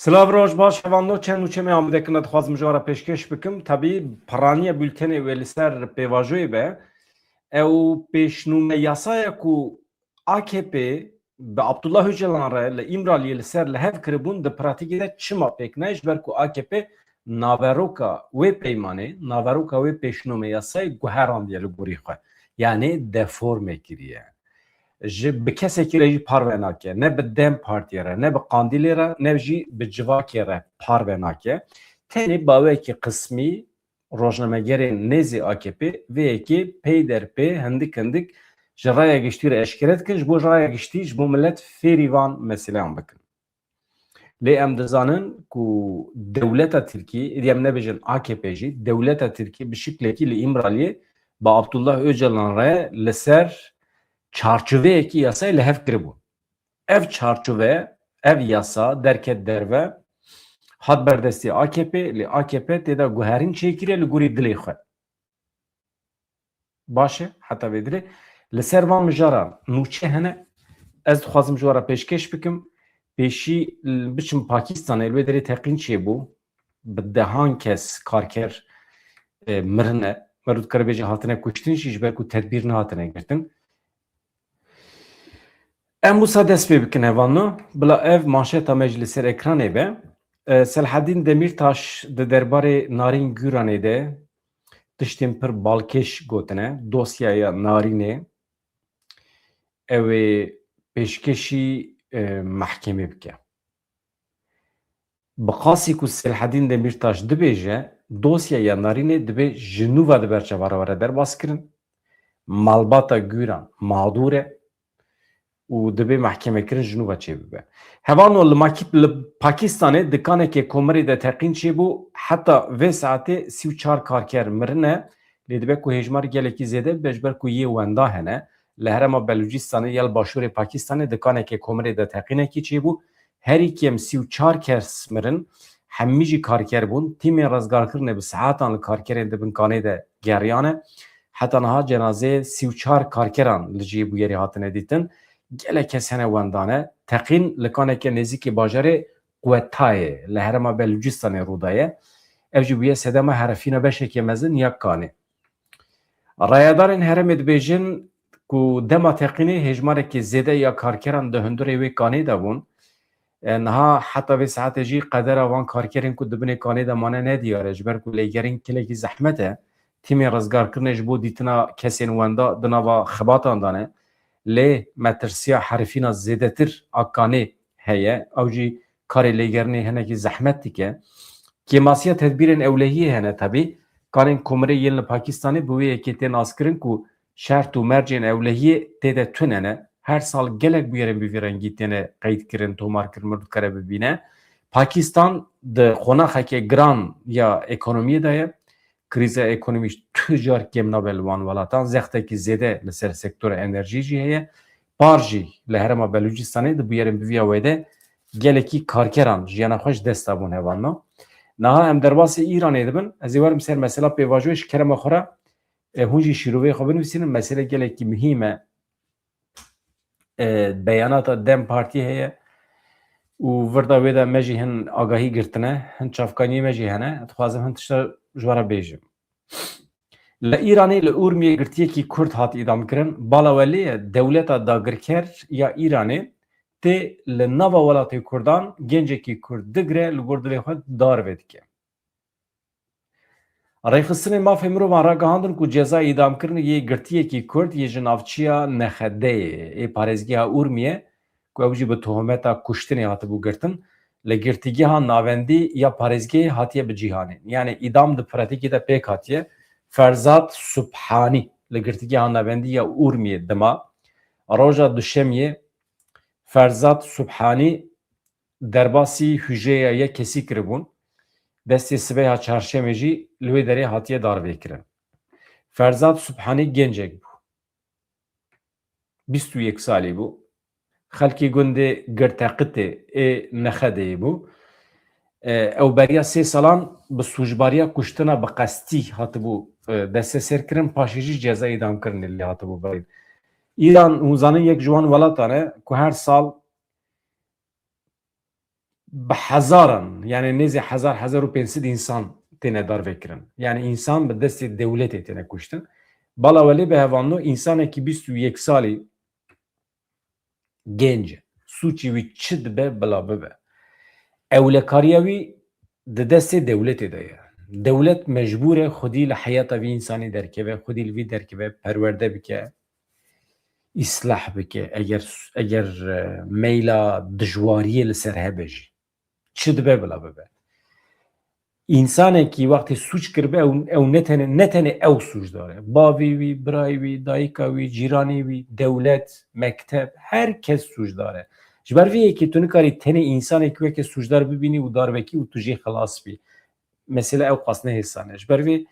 Silav roj baş hevando çen uçeme amdekine dixwazim ji wara pêşkêş bikim. Tabii paraniya bültenê wê li ser pêvajoyê be ew pêşnûme yasaya ku AKP bi Abdullah Öcalan re li İmraliyê li ser li hev kiribûn di pratîkê de çima pêk ne ji ber ku AKP naveroka wê peymanê naveroka wê pêşnûme yasayê guherandiye li gorî xwe. Yani deforme kiriye. Ji bi kesekî re jî parve nake. Ne bi Dem Partiye re, ne bi Qandîlê re, ne jî bi civakê re parve nake. Tenê bawekî qismî rojnamegerên nêzê AKP vê yekê peyderpê hindik hindik ji raya giştî re eşkere dikin ji bo raya giştî ji bo millet fêrî van meseleyan bikin. Lê em dizanin ku dewleta Tirkiyê, em nebêjin AKP jî, dewleta Tirkiyê bi şiklekî li İmraliyê bi Abdullah Öcalan re li ser çarçoveyekî yasayê li hev kiribû. Ev çarçove, ev yasa derket derve hat berdestî AKP, lê AKP têda guherîn çêkiriye li gorî dilê xwe. Baş e, heta vê dilê. Li ser van mijaran nûçe hene, ez dixwazim ji wara pêşkêş bikim, pêşî biçim Pakistanê li wê derê teqîn çêbû, bi dehan kes karker mirine, me dikare bêje hatine kuştin jî ji ber ku tedbîr nehatine girtin. Em wisa dest pê bikin hevanno, bila ev manşeta me jî li ser ekranê be. Selhedîn Demirtaş di derbarê Narîn Güranê de tiştên pir balkêş gotine, dosyaya Narînê ew ê pêşkêşî mehkemê bike. Bi qasî ku Selhedîn Demirtaş dibêje, dosyaya Narînê dibe ji nû ve di berçavara re derbas kirin. Malbata Güran mağdur e û dibe mehkemekirin ji nû ve çêbibe. Hevano li Pakistanê dikanekê komerê de teqîn çêbû, heta vê saetê 34 karker mirine, lê dibe ku hejmarî gelekî zêde be ji ber ku yê wenda hene. Li Herêma Belûcistanê yel başûrê Pakistanê dikanekê komerê de teqînekî çêbû. Herî kêm 34 kes mirin, hemî jî karker bûn. Tîmên rezgarkirinê bi saetan li karkerên di binkanê de geriyane. Heta niha cenazeyê 34 karkeran li cî bûyerî hatine dîtin. Gelek kes hene wendane, teqîn li kaneke nêzîkî bajarê Quwetayê li Herêma Belûcistanê rûdaye. Ev jî bûye sedema herefîna beşekê mezin ya kanê. Rayadarên herêmê dibêjin ku dema teqînê hejmarekî zêde ya karkeran di hundirê wê kanê de bûn. Niha heta vê saetê jî qedera van karkerên ku dibinê kanê de mane nediyare ji ber ku lêgerîn kilekî zehmet e. Tîmên rezgarkirinê ji bo dîtina kesên wenda di nava xebatan dane. Lê me tirsiya herifîna zêdetir a kanê heye, ew jî karê lêgerinê hinekî zehmet dike. Kêmasiya tedbîrên ewlehiyê hene tebî. Kanên komerê yên li Pakistanê bi wê yekê tên askirin ku şert û mercên ewlehiyê têde tune ne. Her sal gelek bûyerên bi vî rengî têne qeydkirin, tomarkirin, mir dikare bibîne. Pakistan di xonaxekê giran ya ekonomiyê de ye. Krîza ekonomîk tu car kêm nabe li wan welatan. Zextekî zêde li ser sektora enerjî jî heye. Par jî li Herêma Belûcistanê di bûyerên bi vîya wê de gelekî karkeran jiyana xwe ji dest dabûn hevanno. Niha em derbasê İranê dibin. Ez ê werim ser mesela pêvajoyê ji kerema xwe re hûn jî şîrovê xwe binivîsînin. Mesele gelekî mihîm e. Beyanata Dem Partiye heye û virda wê de me jî hin agahî girtine, hin çavkaniyê me jî hene. Dixwazim hin tişta ji wara bêjim. Li Îranê li Urmiyê girtiyekî Kurd hat îdamkirin. Bala we lê ye dewleta dagirker ya Îranê tê li nava welatê Kurdan gencekî Kurd digire li gor dilê xwe dar vedike. Rêxistinên mafê mirovan ragihandin ku ceza îdamkirinê yê girtiyekî Kurd yê ji navçiya Nexedeyê ê parêzgeha Urmiyê ku ew jî bi tohmeta kuştinê hatibû girtin, li girtîgeha navendî ya parêzgehê hatiye bi cîhanê. Yani îdam di pratikê de pêk hatiye. Ferzat Subhanî li girtîgeha navendî ya Urmiyê dima. Roja duşemiyê Ferzat Subhanî derbasî hûjeya yek kesî kiribûn. Destê sibêha çarşemê jî li wê derê hatiye darvêkirin. Ferzat Subhanî gencek bû. 21 salî bû. Xelkê gundê Girteqitê ê Nexedeyê bû. Ew beriya 3 salan bi sûcbariya kuştina bi qestî hatibû desteserkirin, paşê jî ceza îdamkirinê lê hatibû berîn. İran hûn zanin yek ji wan welatan e ku her sal به هزاران yani neze hezar و pensid insan tene darvekirin. Yani insan bi destê dewletê tene kuştin. Bala welê bi hevano insanekî 21 salî genç e. Suçî wî çi dibe bila bibe. Ewlekariya wî di destê dewletê de ye. Dewlet mecbûr e xwedî li heyata vî insanî derkeve, xwedî li vî derkeve perwerde bike, îslah bike eger meyla dijwariyê li ser hebe jî. Çi dibe bila bibe. İnsanekî wextê suç kiribe ew netene ew suçdar e. Bavê wî, birayê wî, dayika wî, cîranê wî, dewlet, mekteb, herkes suçdar e. Ji ber vê yekê tu nikarî tenê însanekî weke suçdar bibînî û darvekî û tu jê xilas bî. Mesela ew qas nehêsane. Ji ber vê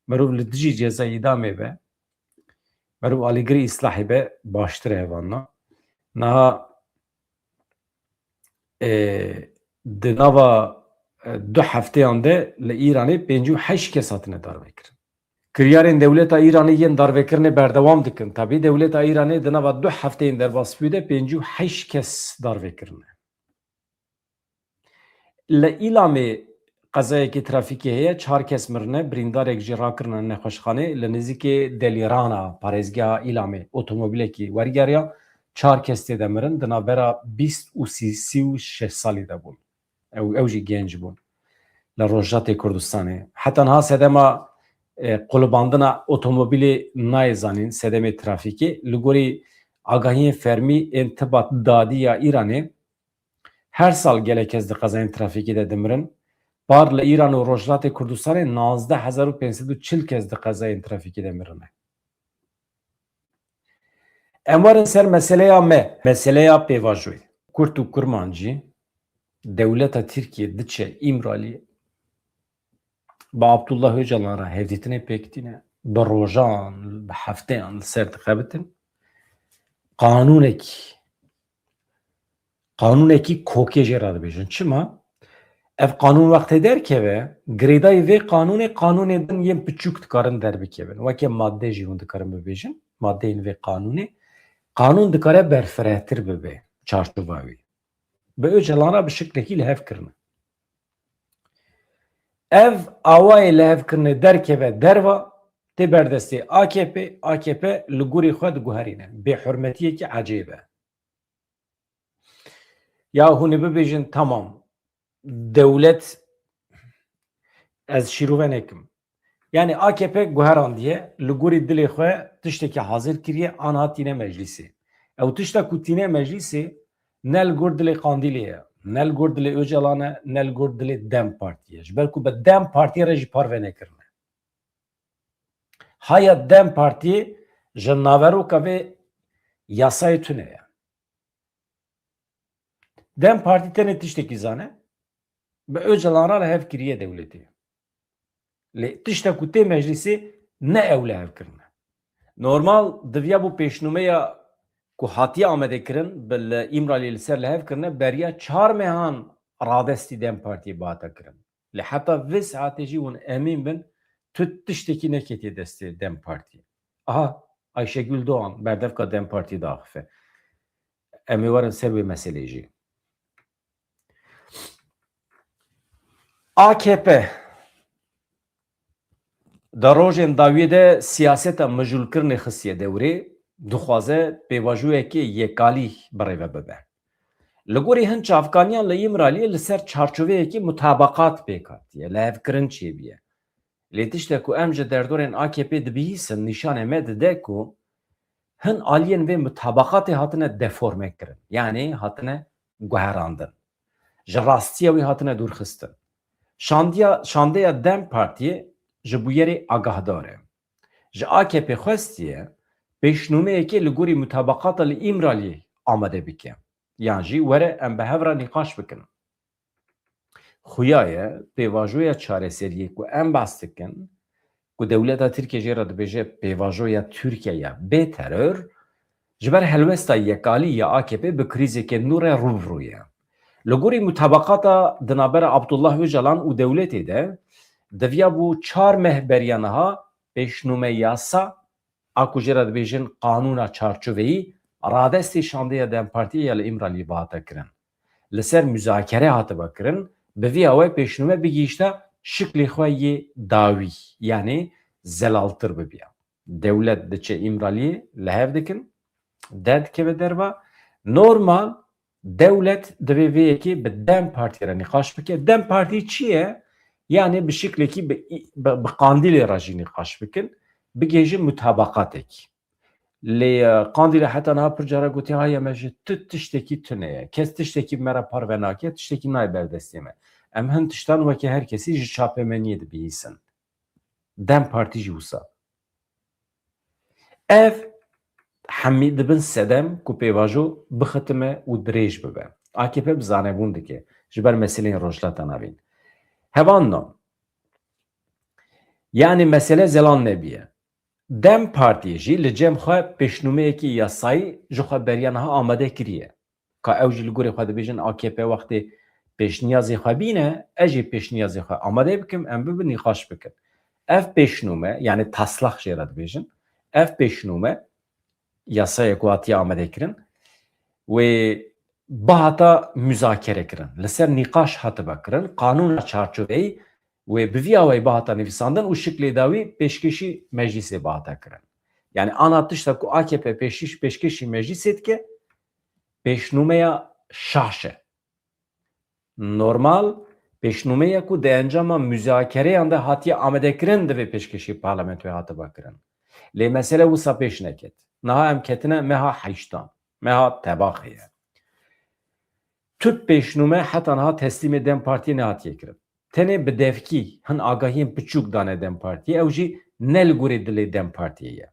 merov li dijî ceza îdamê be, merov alîgirî îslahê be baştir e hevanna. Niha di nava du hefteyan de li Îranê 58 kes hatine darvekirin. Kiryarên dewleta Îranê yên darvekirinê berdewam dikin. Tabii dewleta Îranê di nava du hefteyên derbasbûyî de 58 kes darvekirine. Li Îlamê qezayekî trafîkê heye 4 kes mirine, birîndarek jî rakirine nexweşxanê li nêzîkê Delîrana parêzgeha Îlamê otomobîlekî wergeriya 4 kes tê de mirin di navbera 20 û 36 salî de bûn. Ew jî genç bûn li Rojatê Kurdistanê. Heta niha sedema qulubandina otomobîlê nayê zanîn sedemê trafîkê li gorî agahiyên fermî ên tiba dadî ya Îranê her sal gelek kes di qezayên trafîkê de dimirin. Par li Îran û Rojatê Kurdistanê 19,540 kes di qezayên trafîkê de mirine. Em warin ser meseleya me, meseleya pêvajoyê. Kurd û Kurman jî dewleta Tirkiye diçe İmralî bi Abdullah Öcalan re hevdîtinê pêkitîne, bi rojan, bi hefteyan li ser dixebitin. Qanûnekî kokê jê radibêjin. Çima? Ev qanûn wextê derkeve, girêdayê vê qanûnê din yên piçûk dikarin derbikevin. Weke madde jî hûn dikarin bibêjin. Maddeyên vê qanûnê. Qanûn dikare berfirehtir bibe çarçova wî. Bi Öcalan re bi şiklekî li hev kirine. Ev awayê li hevkirinê derkeve derva tê berdestê AKP li gurê xwe diguherîne. Bêhurmetiyekî ecêb e. Ya hûn ê bibêjin tamam dewlet ez şîrove nekim. Yani AKP guherandiye li gorî dilê xwe tiştekî hazir kiriye an hatîne meclisê. Ew tişta ku tîne meclisê ne li gor dilê Qandîlê ye, ne li gor dilê Öcalan e, ne li gor dilê Dem Partiye. Ji ber ku bi Dem Partiye re jî parve nekirine. Haya Dem Partiyê ji naveroka vê yasayê tune ye. Dem Partî tenê tiştekî zane bi Öcalan re hev kiriye dewletê. Lê tişta ku tê meclisê ne ew li hev kirine. Normal diviya bu pêşnûmeya ku hatiye amadekirin bi İmralî li ser li hev kirine beriya 4 mehan radestî Dem Partiyê bihata kirin. Lê heta vê saetê jî hûn emîn bin tu tiştekî neketiye destê Dem Partiyê. Aha Ayşegül Doğan berdevka Dem Partiyê daxife. Em ê werin ser wê meselê jî. AKP di rojên dawiyê de siyaseta mijûlkirinê xistiye dewrê dixwaze pêvajoyekê yekalî birêve bibe. Li gorî hin çavkaniyan li İmralî li ser çarçoveyekî mutabeqat pêk hatiye, li hevkirin çêbiye. Lê tiştek ku em ji derdorên AKP dibihîsin nîşanê me dide ku hin aliyên vê mutabeqatê hatine deforme kirin. Yani hatine guherandin. Ji rastiya wî hatine dûrxistin. Şandeya Dem Partiyê ji bûyerê agahdar e. Ji AKP xwestiye pêşnûmeyekê li gorî mutabeqata li İmralî amade bike. Yan jî were em bi hev re nîqaş bikin. Xuya ye pêvajoya çareseriyê ku em behs dikin ku dewleta Tirkiye jê re dibêje pêvajoya Tirkiyeya bê terör ji ber helwesta yekalî ya AKP bi krîzeke nû re rûbirû ye. Li gorî mutabeqata di navbera Abdullah Öcalan û dewletê de deviya bû 4 meh beriya niha pêşnûme yasa a ku jê re dibêjin qanûna çarçoveyî radestê şandeya Dem Partiyê ya li İmralî bihata kirin. لسر müzakere hatı bakırın bi vî awê pêşnûme bigîşte şiklê xwe yê dawî yani zelaltir bibiya. Dewlet diçe îmraliyê li hev dikin, de dikeve derva. Normal devlet divê vê yekê bi Dem Partiye re nîqaş bike. Dem Partî çi ye? Yani bi şiklekî bi qandîlê re jî nîqaş bikin, bigêjin mutabaqatekî. Lê qandîlê heta niha pir cara gotiye haya me ji tu tiştekî tune ye. Kes tiştekî me re par venake, tiştekî nayê berdestê me. Em hin tiştan wekî her kesî ji çapemeniyê dibihîzin. Dem Partî jî wisa. Ev hemî dibin sedem ku pêvajo bixitime û dirêj bibe. AKP bi zanebûn dike ji ber meseleyên rojhilata navîn. Hevan na. Yani mesele zelan nebiye. Dem Partiye jî li cem xwe pêşnûmeyekî yasayî ji xwe beriya niha amade kiriye. Ka ew jî li gorî xwe dibêjin AKP wextê pêşniyazê xwe bîne, ez jî pêşniyazê xwe amade bikim, em bibin nîqaş bikin. Ev pêşnûme yani taslak jê re dibêjin. Ev pêşnûme yasaya ku hatiye amade kirin wê bahata müzakere kirin. Li ser nîqaş hatibe kirin, qanûna çarçoveyî wê bi vî awayî bahata nivîsandin û şiklê dawî pêşkêşî meclîsê bahata kirin. Yani ana tişta ku AKP pêşkêşî meclîsê dike, pêşnûmeya şaş e. Normal pêşnûmeya ku di encama müzakereyan de hatiye amadekirin divê pêşkêşî parlamentoya hatibe kirin. Lê mesele wisa pêş neket. Niha em ketine meha heştan, meha tebaxê ye. Tut pêşnûme heta niha teslîmê Dem Partiyê nehatiye kirin. Tenê bi devkî hin agahiyên piçûk dane Dem Partiyê, ew jî ne li gorî dilê Dem Partiyê ye.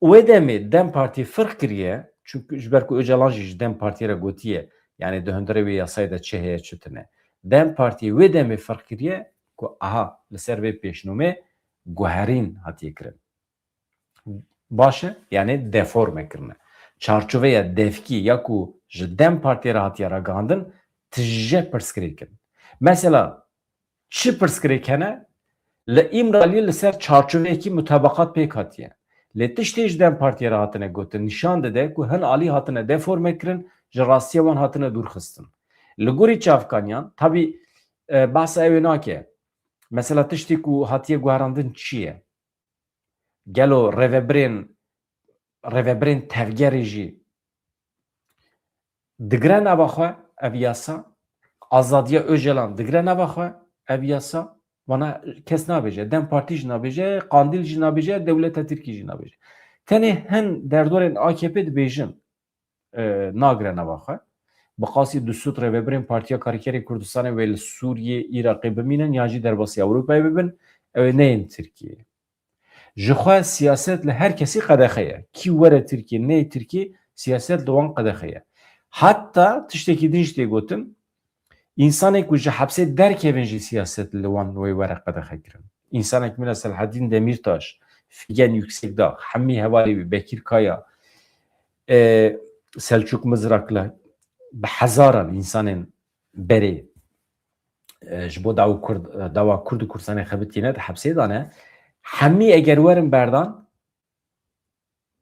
Wê demê Dem Partî firq kiriye, çünkü ji ber ku Öcalan jî ji Dem Partiyê re gotiye, yani di hundirê wê yasayê de çi heye çi tune. Dem Partî wê demê firq kiriye ku aha li ser vê pêşnûmê guherîn hatiye kirin. Baş e, yani deforme kirine. Çarçoveya devkî ya ku ji Dem Partiyê re hatiye ragihandin, tije pirskirê kirin. Mesela çi pirskirêk hene? Li îmraliyê li ser çarçoveyekî mutabaqat pêk hatiye. Lê tiştê ji Dem Partiyê re hatine gotin nîşan dide ku hin alî hatine deforme kirin, ji rastiya wan hatine dûrxistin. Li gorî çavkaniyan, tabii behsa ew ê nake. Mesela tiştê ku hatiye guherandin çi ye? Gelo rêveberên tevgerê jî digire nava xwe ev yasa, azadiya Öcalan digire nava xwe ev yasa, wana kes nabêje, Dem Partî jî nabêje, Qandîl jî nabêje, Dewleta Tirkî jî nabêje. Tenê hin derdorên AKP dibêjin nagire nava xwe. Bi qasî du sûd rêveberên Partiya Karîkerê Kurdistanê wê li Sûriyê, Iraqê bimînin yan jî derbasî Ewropayê bibin, ew ê neyên Tirkiyeyê. Ji xwe siyaset li her kesî qedexe ye. Kî were Tirkiye, neyê Tirkiye, siyaset li wan qedexe ye. Hatta tiştekî din jî tê gotin, insanek ku ji hepsê derkevin jî siyaset li wan wê were qedexe kirin. İnsanek mîna Selahattin Demirtaş, Figen Yüksekdağ, Hemî Hevalî, Bekir Kaya, Selçuk Mızraklı, bi hezaran insanên berê ji bo dawa Kurd û Kurdistanê xebitîne di hepsê dane, hemî eger werin berdan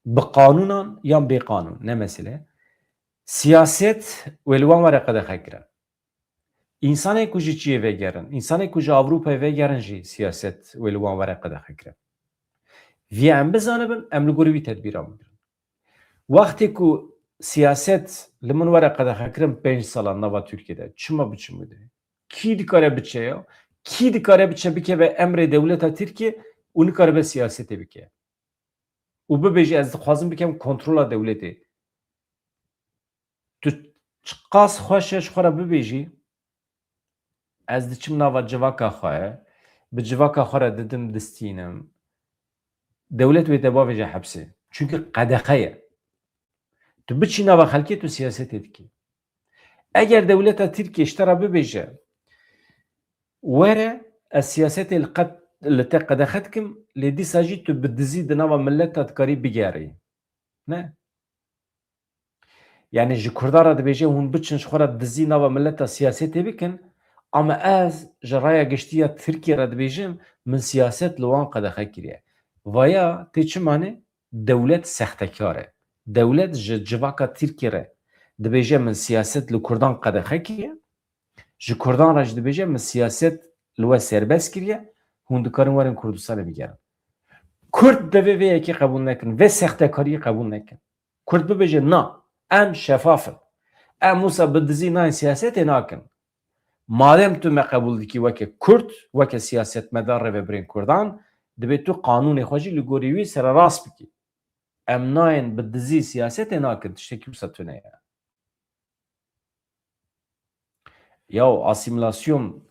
bi qanûnan yan bê qanûn ne mesele siyaset wê li wan were qedexe kirin. İnsanê ku ji çiyê vegerin, insanê ku ji Avrupayê vegerin jî siyaset wê li wan were qedexe kirin. Vî em bizanibin, em li gorî wî tedbîran bigirin. Wextê ku siyaset li min were qedexe kirin 5 salan nava Tirkiyeyê, çima biçim bide? Kî dikare biçe ya? Kî dikare biçe bikeve emrê dewleta Tirkiye û nikaribe siyasetê bike? Û bibêje ez dixwazim bikem kontrola dewletê. Tu qas xweş e ji xwe re bibêjî ez diçim nava civaka xwe, bi civaka xwe re didim distînim. Dewlet wê te bavêje hepsê. Çünkü qedexe ye. Tu biçî nava xelkê tu siyasetê dikî. Eger dewleta Tirkiye ji te re bibêje were ez siyasetê li te qedexe dikim, lê dîsa jî tu bi dizî di nava milleta dikarî bigerî. Ne? Yani ji Kurdan re dibêje hûn biçin ji xwe re dizî nava milleta siyasetê bikin, ama ez ji raya giştiya Tirkiye re dibêjim min siyaset li wan qedexe kiriye. Vaya tê çi mane? Dewlet sextekar e. Dewlet ji civaka Tirkiye re dibêje min siyaset li Kurdan qedexe kiriye, ji Kurdan re jî dibêje min siyaset li we serbest kiriye, hûn dikarin werin Kurdistanê bigerin. Kurd divê vê yekê qebûl nekin, vê sextekariyê qebûl nekin. Kurd bibêje na, em şefafin. Em wisa bi dizî nayên siyasetê nakin. Madem tu me qebûl dikî weke Kurd, weke siyasetmedar rêveberên Kurdan, dibê tu qanûnê xwe jî li gorî wî sererast bikî. Em nayên bi dizî siyasetê nakin, tiştekî wisa tune ye. Ya asimilasyon,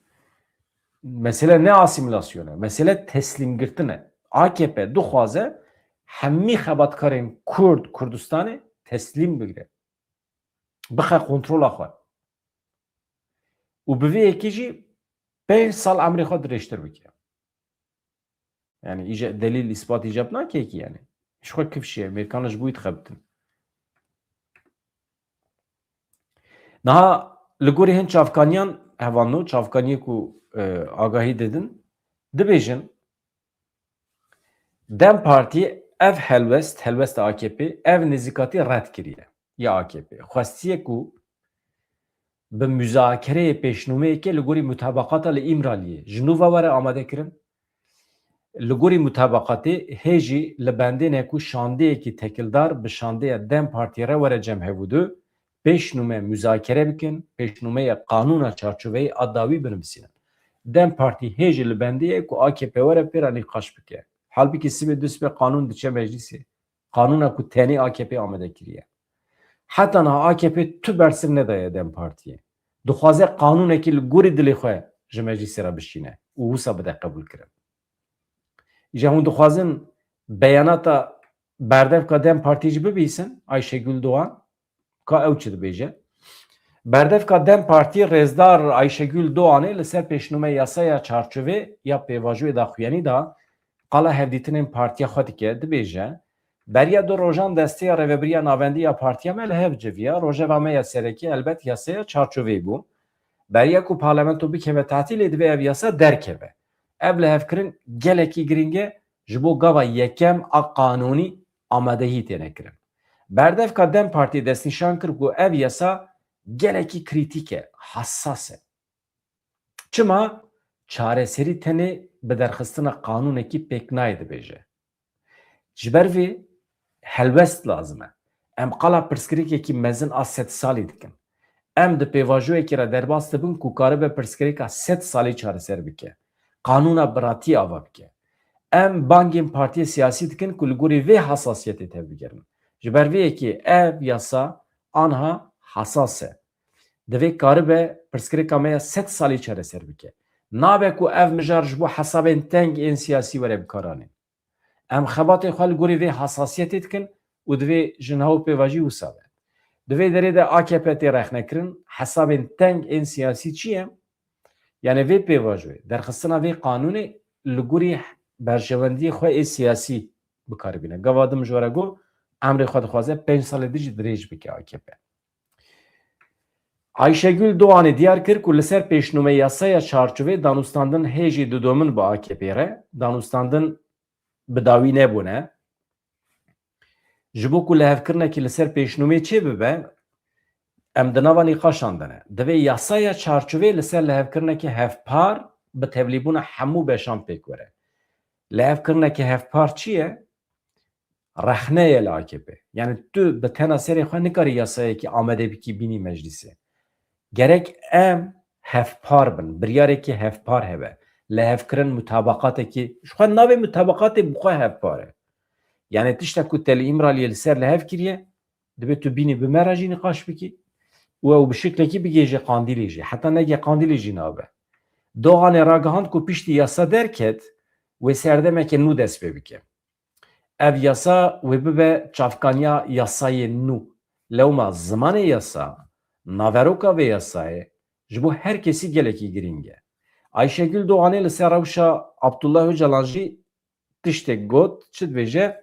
mesele ne asimilasyonu? Mesele teslim girtine. AKP dixwaze hemî xebatkarên Kurd Kurdistanê teslim bigire. Bixe kontrola xwe. û bi vê yekê jî 5 sal emrê xwe dirêjtir bike. Yani delîl îspat îcab nake ki yani. Ji xwe kifşiye, Mêrkan ji bo dixebitin. Niha li gorî hin çavkaniyan hevanno, çavkaniyê ku agahî didin, dibêjin Dem Partiyê ev helwest AKP, ev nêzîkatî red kiriye ya AKP. Xwestiye ku bi müzakereyê pêşnûmeyekê li gorî mutabaqata li İmraliyê ji nû ve were amade kirin. Li gorî mutabaqatê hê jî li bendêne ku şandeyekî tekildar bi şandeya Dem Partiyê re were cem hebûdû, pêşnûme müzakere bikin, pêşnûmeya qanûna çarçoveyê a dawî binivîsînin. Dem Partî hê jî li bendê ku AKP were pêra nîqaş bike. Halbuki sibê du sibê qanûn diçe meclisê. Qanûna ku tenê AKP amade kiriye. Heta niha AKP tu bersiv nedaye Dem Partiyê. Dixwaze qanûnekî li gorî dilê xwe ji meclisê re bişîne û wisa bide qebûl kirin. Ji hûn dixwazin beyanata berdevka Dem Partî jî bibîsin, Ayşegül Doğan, ka ew çi dibêje. Berdevka Dem Partî rêzdar Ayşegül Doğanê li ser pêşnûme yasaya çarçovê ya pêvajoyê daxuyanî da qala hevdîtinên partiya xwe dike, dibêje beriya du rojan desteya rêveberiya navendî ya partiya me li hev civiya, rojeva me ya serekî elbet yasaya çarçovê bû. Beriya ku parlamento bikeve tatilê divê ev yasa derkeve. Ev li hevkirin gelekî giring e ji bo gava yekem a qanûnî amadehî têne kirin. Berdevka Dem Partî destnîşan kir ku ev yasa gelekî krîtîk e, hassas e. Çima çareserî tenê bi derxistina qanûnekî pêk nayê dibêje. Ji ber vê helwest lazim e. Em qala pirsgirêkekî mezin a 100 salî dikin. Em di pêvajoyekê re derbas dibin ku karibe pirsgirêka 100 salî çareser bike. Qanûna biratî ava bike. Em bangên partiyê siyasî dikin ku li gorî vê hasasiyetê tev bigerin. Ji ber vê yekê ev yasa anha hasas e. Divê karibe pirsgirêka me ya 100 salî çareser bike. Nabe ku ev mijar ji bo hesabên teng ên siyasî were bikaranîn. Em xebatê xwe li gorî vê hasasiyetê dikin û divê ji nehew pêvajî wisa be. Divê derê de AKP tê rexnekirin, hesabên teng ên siyasî çi ye? Yani vê pêvajoyê, derxistina vê qanûnê li gorî berjewendiyê xwe ê siyasî bikaribîne. Gava din ji were got, emrê xwe dixwaze 5 salê din jî dirêj bike AKP. Ayşegül Doğanê diyar kir ku li ser pêşnûme yasaya çarçovê danûstandin hê jî didomin bi AKP re, danûstandin bi dawî nebûne. Ji bo ku li hevkirinekî li ser pêşnûmê çê bibe, em di nava nîqaşan de ne. Divê yasaya çarçovê li ser lihevkirinekî hevpar bi tevlîbûna hemû beşan pêk were. Lihevkirinekî hevpar çi ye? Rexne ye li AKP. Yani tu bi tena serê xwe nikarî yasayekî amade bikî bînî meclisê. Gerek em hevpar bin, biryareke hevpar hebe. Lihevkirin mutabaqatekî, ji xwe navê mutabaqatê bi xwe hevpar e. Yani tiştek ku telî İmraliyê li ser lihev kiriye, dibe tu bînî bi me re jî nîqaş bikî û ew bi şeklekî bigêje qandîlê jî. Heta nege qandîlê jî nabe. Doğanê ragihand ku piştî yasa derket, wê serdemeke nû dest pê bike. Ev yasa wê bibe çavkaniya yasayê nû. Lewma zimanê yasa, naveroka vê yasayê ji bo herkesî gelekî giring e. Ayşegül Doğanê li ser rewşa Abdullah Öcalan jî tiştek got, çi dibêje?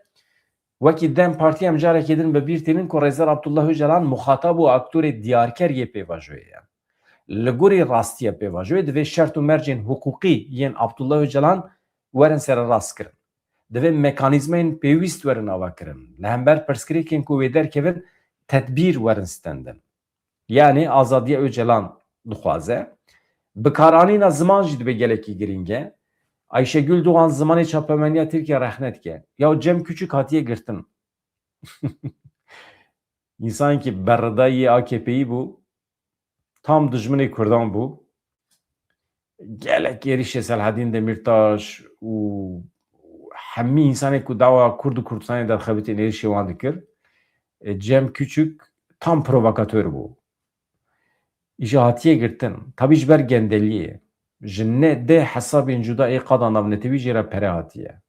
Wekî Dem Partî em carekê din bi bîr tînin ku Rêzer Abdullah Öcalan muxatab û aktorê diyarker yê pêvajoyê ye. Li gorî rastiya pêvajoyê divê şert û mercên hukûqî yên Abdullah Öcalan werin sererast kirin. Divê mekanîzmayên pêwîst werin ava kirin. Li hember pirsgirêkên ku wê derkevin tedbîr werin stendin. Yani Azadiye Öcalan dixwaze. Bikaranîna ziman jî dibe gelekî giring e. Ayşegül Doğan zimanê çapemeniya Tirkiye rehnet ke. Ya Cem Küçük hatiye girtin. İnsan ki berredayî AKP'yî bû. Tam dijminê Kurdan bû. Gelek êrişê Selhedîn Demirtaş û hemî insanê ku dawa Kurd û Kurdistanê derxebitên êrişê wan dikir. Cem Küçük tam provokatör bû. Îja hatiye girtin. Tabî ji ber gendeliyê. Ji dê hesabên cudayê qada navnetewî jê re pere hatiye.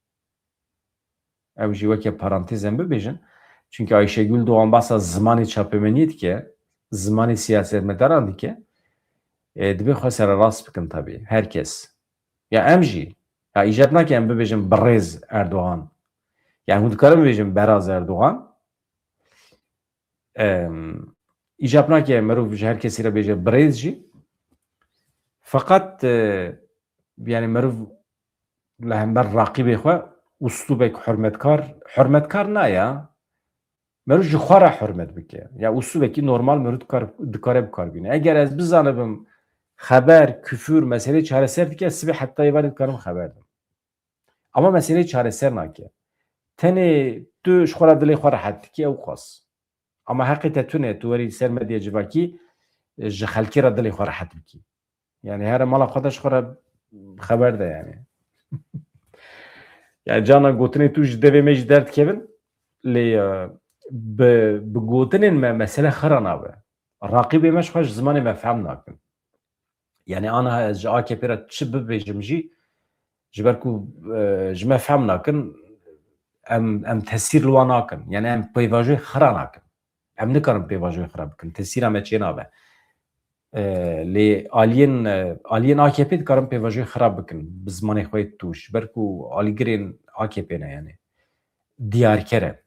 Ew jî weke parantezên bibêjin. Çünkü Ayşegül Doğan basa zimanê çapemeniyê dike, zimanê siyasetmedaran dike, dibe xwe sererast bikin tabii. Herkes. Ya em jî. Ya îcab nake em bibêjin birêz Erdoğan. Yani hûn dikarin bibêjin beraz Erdoğan. İcab nake mirov ji her kesî re bêje birêz jî. Fakat yani mirov li hember raqîbê xwe uslûbek hurmetkar na ya. Merû ji xwe re hurmet bike. Ya uslûbekî normal merû dikare bikarbîne. Eger ez bizanibim xeber, küfür, meseleyê çareser dike, sibê heta varê dikarim xeber dim. Ama meseleyê çareser nake. Tenê tu ji xwe re dilê xwe rehet dikî ew xas. Ama heqê te tune tu werî ser medya civakî ji xelkê re dilê xwe rehet bikî. Yani here mala xwe de ji xwe re xeber de yani. Yani cana gotinê tu ji devê me jî derdikevin lê bi gotinên me mesele xira nabe. Raqîbê me ji xwe ji zimanê me fehm nakin. Yani ana ez ji AKP re çi bibêjim jî ji ber ku ji me fehm nakin em tesîr li wan nakin. Yani em peyvajoyê xira nakin. Em nikarin peyvajoyê xira bikin. Tesîra me çê nabe. Lê aliyên AKP dikarin peyvajoyê xira bikin bi zimanê xwe tû ji ber ku alîgirên AKP ne yani. Diyarker e.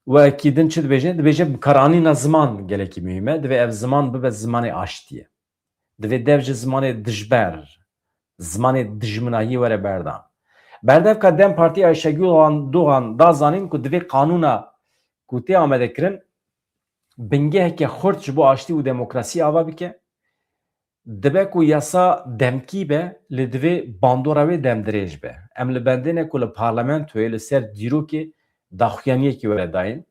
Wekî din çi dibêje? Dibêje bikaranîna ziman gelekî mühim e. Divê ev ziman bibe zimanê aştiye. Divê dev ji zimanê dijber, zimanê dijminayî were berdan. Berdevka Dem Partiya Ayşegül Doğan da zanîn ku divê qanûna ku tê amadekirin bingeheke xurt ji bo aştî û demokrasî ava bike. Dibe ku yasa demkî be li divê bandora wê demdirêj be. Em li bendêne ku li parlamentoyê li ser dîrokê daxuyaniyekî were dayîn.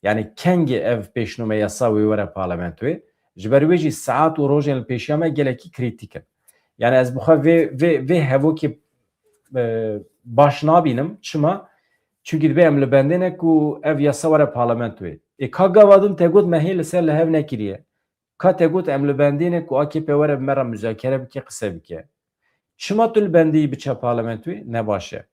Yani kengê ev pêşnûme yasa wê were parlamentoyê ji ber wê jî saet û rojên li pêşiya me gelekî krîtîk in. Yani ez bi xwe vê hevokê baş nabînim. Çima? Çünkü dibe em li bendêne ku ev yasa were parlamentoyê. Ka gavadin te got me hê li ser li hev nekiriye. Ka te got em li bendêne ku AKP were bi me re müzakere bike, qise bike. Çima tu li bendî biçe parlamentoyê? Ne baş e.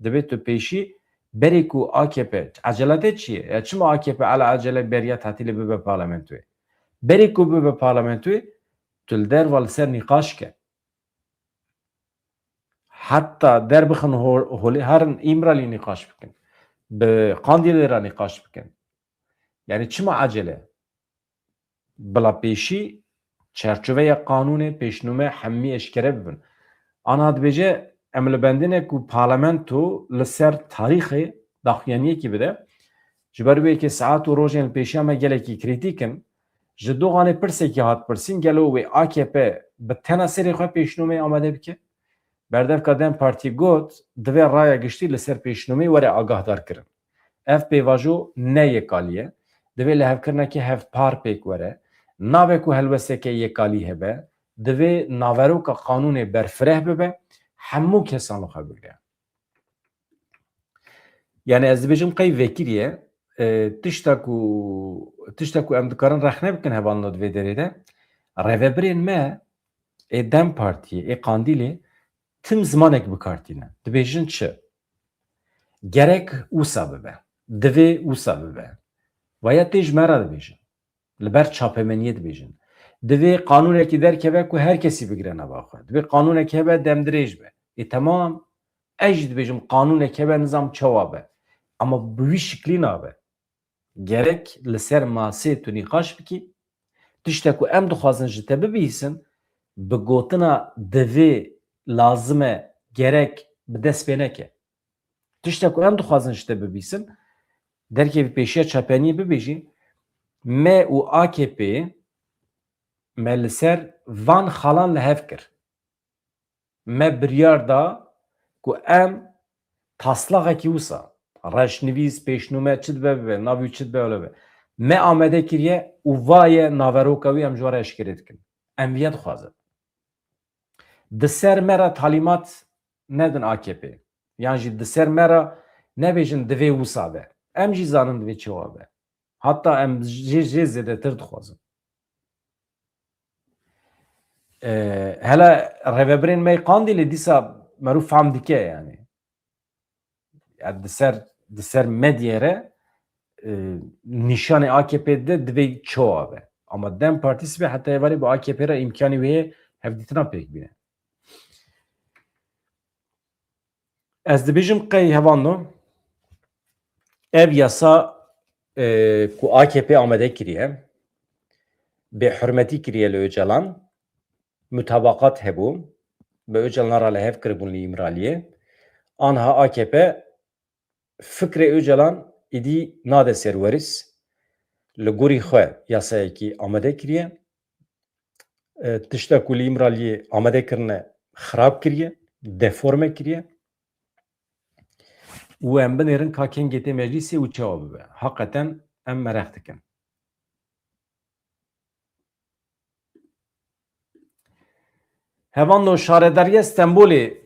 Dibe tu pêşî berê ku AKP ecelate çi ye? Ya çima AKP ala acele beriya tatilê bibe parlamentoyê? Berê ku bibe parlamentoyê tu li derva li ser nîqaş ke. Hatta derbixin holê herin îmralî nîqaş bikin. Bi Qandîlê re nîqaş bikin. Yani çima acele? Bila pêşî çerçeveya qanûnê pêşnûme hemî eşkere bibin. Ana dibêje em li bendêne ku parlamento li ser tarîxê daxuyaniyekî bide ji ber wê yekê saet û rojên li pêşiya me gelekî krîtîk in. Ji Doğanê pirsekî hat pirsîn gelo wê AKP bi tena serê xwe pêşnûmeyê amade bike. Berdevka Dem Partî got divê raya giştî li ser pêşnûmeyê were agahdar kirin. Ev pêvajo ne yekaliye. Divê li hevkirinekê hevpar pêk were. Nabe ku helwesteke yekalî hebe. Divê naveroka qanûnê berfireh bibe. Hemû kesan li xwe bigire. Yani ez dibêjim qey vekiriye tişta ku em dikarin rexne bikin hevalino divê derê de revebirên me ê Dem Partiyê ê Qandîlê tim zimanek bikartîne. Dibêjin çi? Gerek wisa bibe. Divê wisa bibe. Vaya tê ji me re dibêjin. Li ber çapemeniyê dibêjin. Divê qanûnekî derkeve ku her kesî bigire nava xwe. Divê qanûnek hebe demdirêj be. Temam ez jî dibêjim qanûnek hebe nizam çawa be. Ama bi wî şiklî nabe. Gerek li ser masê tu nîqaş bikî, tiştek ku em dixwazin ji te bibîsin, bi gotina divê lazim e gerek bi dest pê neke. Tiştek ku em dixwazin ji te bibîsin, derkevî pêşiya çapeniyê bibêjî me û AKP'yê me li ser van xalan li hev kir. Me biryar da ku em taslakekî wisa reşnivîs, pêşnûme çi dibe bibe, navî çi dibe öyle be. Me amade kiriye û vaye naveroka wî em ji we re eşkere dikin. Em vîye dixwazin. Di ser me re talîmat nedin AKP. Yan jî di ser me re nebêjin divê wisa be. Em jî zanin divê çawa be. Hatta em jê zêdetir dixwazin. Hele rêveberên me Qandîlê dîsa merû fehm dike yani. Yani di ser medyê re nîşanê AKP de divê çawa be. Ama Dem Partîsî be heta êvarê bi AKP re imkanî wê hevdîtina pêk bîne. Ez dibêjim qey hevano ev yasa ku AKP amade kiriye bêhurmetî kiriye li Öcalan mutabakat hebû bi Öcalan re li hev kiribûn li İmraliyê anha AKP fikrê Öcalan êdî nade ser werîs li gorî xwe yasayekî amade kiriye tiştek ku li İmraliyê amade kirine xirab kiriye deforme kiriye û em binêrin ka kengê tê meclîsê û çawa bibe. Heqeten em merex dikin. Hevando şaredariya Stenbolê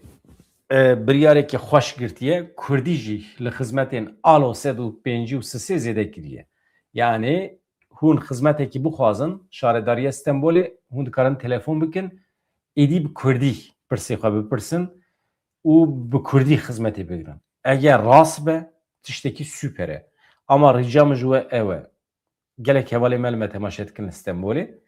biryarekî xweş girtiye Kurdî jî li xizmetên alo sed û pêncî û sisê zêde kiriye. Yani hûn xizmetekî bixwazin şaredariya Stenbolê hûn dikarin telefon bikin êdî bi Kurdî pirsê xwe bipirsin û bi Kurdî xizmetê bigirin. Eger rast be tiştekî süper e. Ama rica min ji we ew e. Gelek hevalê me li me temaşe dikin li Stenbolê.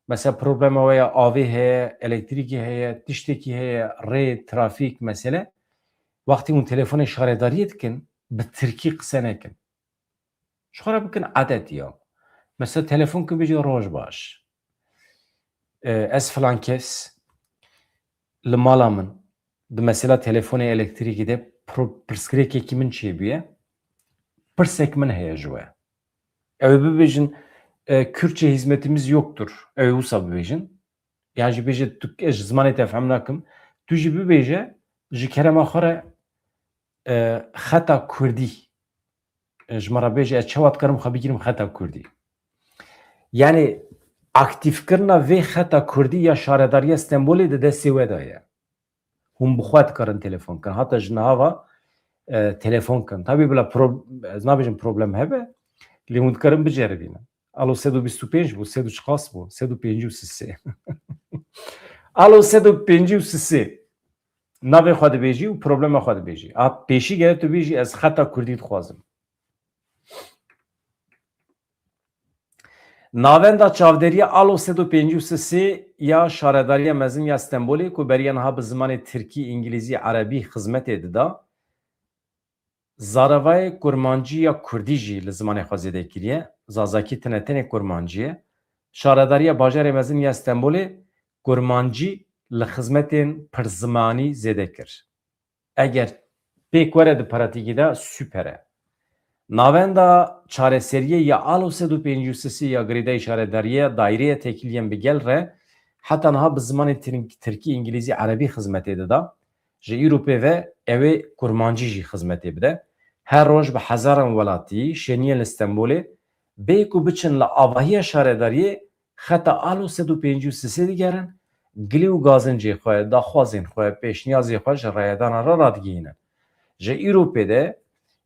Mesela problema wê ya avê heye, elektrîkê heye, tiştekî heye, rê, trafîk mesele. Wextî hûn telefonê şaredariyê dikin, bi Tirkî qise nekin. Ji xwe re bikin edet ya. Mesela telefon kin bêje roj baş. Ez filan kes li mala min di mesela telefonê elektrîkê de pirsgirêkekî min çêbûye. Pirsek min heye ji we. Ew bibêjin Kürtçe hizmetimiz yoktur. Ew wisa bibêjin. Yani ji bêje tu ez ji zimanê te fehm nakim. Tu jî bibêje ji kerema xwe re xeta Kurdî ji me re bêje ez çawa dikarim xwe bigîrim xeta Kurdî. Yani aktifkirina vê xeta Kurdî ya şaredariya Stenbolê di destê we de ye. Hûn bi xwe dikarin telefon kirin. Heta ji nihava telefon kirin. Tabî bila ez nabêjim problem hebe lê hûn dikarin biceribînin. Alo 125 bû, 140 bû, 153. Alo 153. Navê xwe dibêjî û problema xwe dibêjî. A pêşî gere tu bêjî ez xeta Kurdî dixwazim. Navenda çavderiya alo 153 ya şaredariya mezin ya Stenbolê ku beriya niha bi zimanê Tirkî, İngilîzî, Erebî xizmetê dida. Zaravayê kurmancî ya Kurdî jî li zimanê xwe zêde kiriye. Zazakî tune tenê kurmancî ye. Şaredariya bajarê mezin ya Stenbolê kurmancî li xizmetên pirzimanî zêde kir. Eger pêk were di pratikî de süper e. Navenda çareseriyê ya alo 153 ya girêdayî şaredariya dairêya tekiliyên bi gel re heta niha bi zimanê Tirkî, İngilîzî, Erebî xizmetê dida. Ji Ewropê ve ew ê kurmancî jî xizmetê bide. Her roj bi hezaran welatî şeniyên li Stenbolê bê ku biçin li avahiya şaredariyê xeta alo 153 digerin gilê û gazincê xwe, daxwazên xwe, pêşniyazê xwe ji rayedana re radigihînin. Ji Ewropê de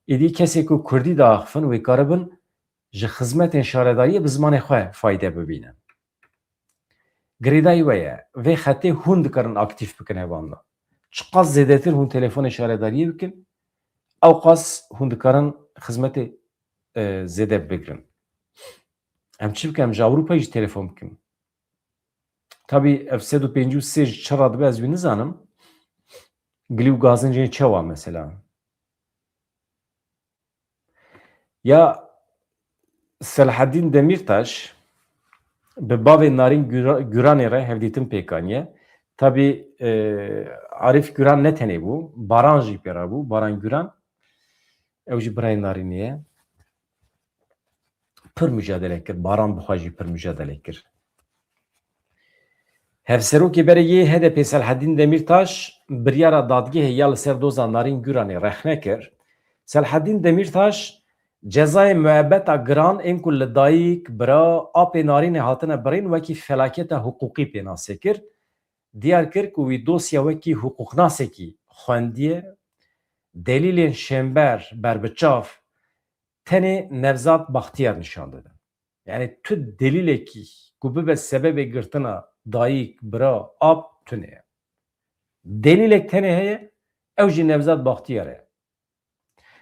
êdî kesê ku Kurdî diaxivin wê karibin ji xizmetên şaredariyê bi zimanê xwe fayde bibînin. Girêdayî we ye vê xetê hûn dikarin aktif bikin hevanla. Çi qas zêdetir hûn telefonê şaredariyê bikin ew qas hûn dikarin xizmetê zêde bigirin. Em çi bikin? Em ji Ewropayê jî telefon bikin. Tabî ev 153 ji çira dibe ez wî nizanim. Gilî û gazincê çawa mesela. Ya Selaheddin Demirtaş bi bavê Narîn Güranê re hevdîtin pêkaniye. Tabî Arif Güran ne tenê bû, Baran jî pêra bû, Baran Güran. Ew jî birayê Narînê ye. Pir mücadele kir, Baran bi xwe jî pir mücadele kir. Hevserokê berê HDP Selhedîn Demirtaş biryara dadgehê ya li ser doza Narîn Güranê rexne kir. Selhedîn Demirtaş cezayê müebbeta giran ên ku li dayîk, bira, apê narînê hatine birîn wekî felaketa huquqî pênasê kir. Diyar kir ku wî dosya wekî huquqnasekî xwendiye, delîlên şember berbiçav tenê Nevzat Baxtiyar nişan dide. Yani tu delîlekî ku bibe sebebê girtina dayîk, bira, ap tune ye. Delîlek tenê heye, ew jî Nevzat Baxtiyar e.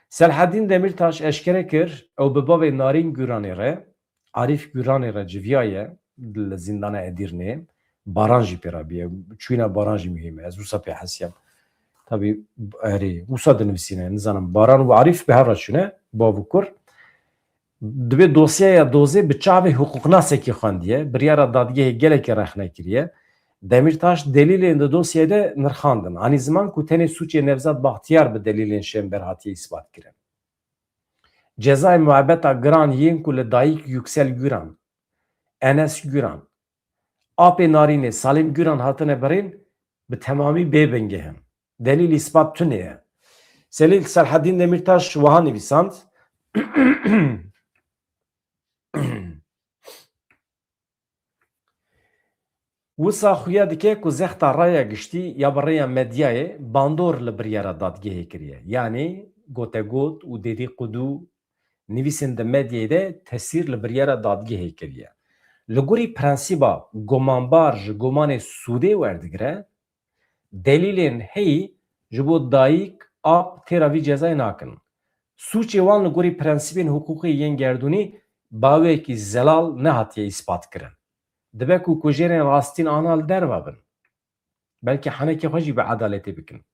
Selhedîn Demirtaş eşkere kir, ew bi bavê Narîn Güranê re, Arîf Güranê re civiyaye li zindana Edirnê, baran jî pêrabiye, çûyîna baran jî mühîm e. Ez wisa pê hesiyam. Tabii erê, wisa dinivîsîne, nizanim baran û Arîf bi hev re çûne, bav û kur. Divê dosyaya dozê bi çavê huquqnasekî xwendiye, biryara dadgehê gelekî rexne kiriye. Demirtaş delîlên di dosyayê de nirxandin. Anî ziman ku tenê suçê Nevzat Baxtiyar bi delîlên şember hatiye îspat kirin. Cezayê müebbeta giran yên ku li dayîk Yüksel Güran, Enes Güran, apê Narînê Salim Güran hatine birîn bi temamî bêbingehin. Delîl îspat tune ye. Selhedîn Demirtaş wiha nivîsand. Wisa xuya dike ku zexta raya giştî ya bi rêya medyayê bandor li biryara dadgehê kiriye. Yani gotegot û dedîqûdû nivîsên di medyayê de tesîr li biryara dadgehê kiriye. Li gorî prensîba gomanbar ji gomanê sûdê werdigire, delîlên heyî ji bo dayîk, ap têra vî cezayê nakin. Suçê wan li gorî prensîbên huquqî yên gerdûnî bawekî zelal nehatiye îspat kirin. Dibe ku kujêrên rastîn ana li derve bin. Belkî henekê xwe jî bi edaletê bikin.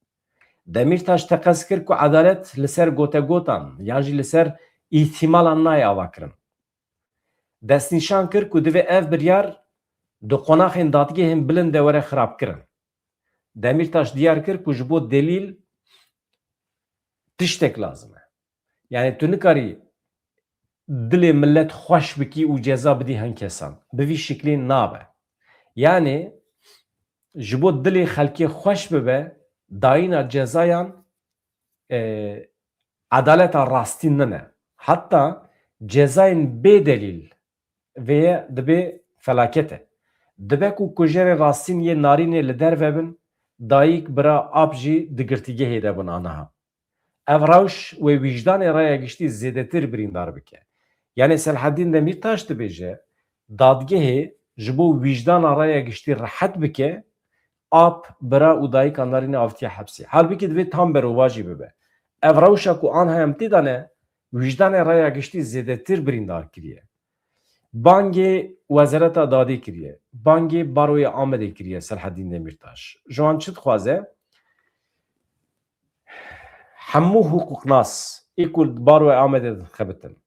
Demirtaş teqez kir ku edalet li ser gotegotan yan jî li ser îhtîmalan nayê ava kirin. Destnîşan kir ku divê ev biryar di qonaxên dadgehên bilind de were xirabkirin. Demirtaş diyar kir ku ji bo delîl tiştek lazim e. Yani tu nikarî dilê millet xweş bikî û ceza bidî hin kesan. Bi vî şiklî nabe. Yani ji bo dilê xelkê xweş bibe, dayîna cezayan adaleta rastî nine. Hatta cezayên bê delîl vê dibe felaket e. Dibe ku kujêrên rastîn yê Narînê li derve bin, dayîk, bira, ap jî di girtîgehê de bin aniha. Ev rewş wê wîjdanê raya giştî zêdetir birîndar bike. Yani Selhedîn Demirtaş dibêje dadgehê ji bo wîjdana raya giştî rehet bike, ap, bira û dayîka Narînê avitiye hepsê. Halbikî divê tam berova jî bibe. Ev rewşa ku aniha em tê dane, wîjdanê raya giştî zêdetir birîndar kiriye. Bangê Wezareta Dadê kiriye. Bangê Baroya Amedê kiriye Selhedîn Demirtaş. Ji wan çi dixwaze? Hemû huquqnas ê ku Baroya Amedê dixebitin.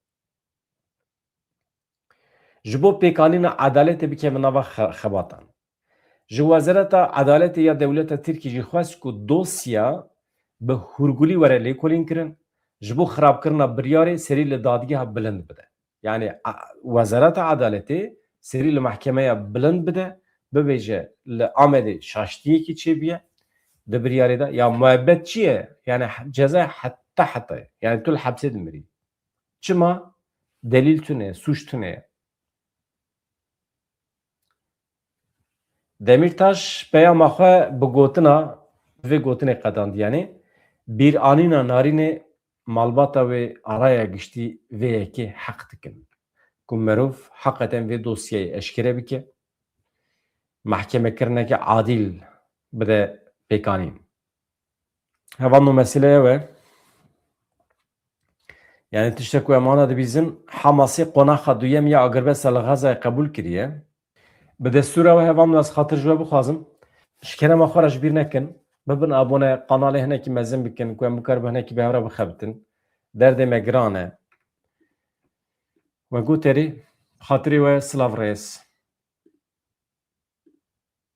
Ji bo pêkanîna edaletê bike min nava xebatan. Ji Wezareta Edaletê ya Dewleta Tirkî jî xwest ku dosya bi hûrgulî were lêkolîn kirin, ji bo xirabkirina biryarê serî li dadgeha bilind bide. Yani Wezareta Edaletê serî li mehkemeya bilind bide, bibêje li Amedê şaştiyekî çêbiye, di biryarê de ya müebbet çi ye? Yani cezaya heta ye. Yani tu li hepsê dimirî. Çima? Delîl tune, suç tune. Demirtaş peyama xwe bi gotina vê gotinê qedand yani bîranîna Narînê malbata wê araya giştî vê yekê heq dikin ku mirov heqeten vê dosyayê eşkere bike, mehkemekirinekê adîl bide pêkanîn. Hevan o meseleye we yani tiştek ku em ana dibîzin Hamasê qonaxa duyem ya Agirbesta li Xezayê qebûl kiriye. Bi destûra we hevan ez xatir ji we bixwazim ji kerema xwe re ji bîr nekin, bibin abone kanalê hinekî mezin bikin ku em bikaribin hinekî bi hev re bixebitin. Derdê me giran e. We goterî xatirê we silav rêz.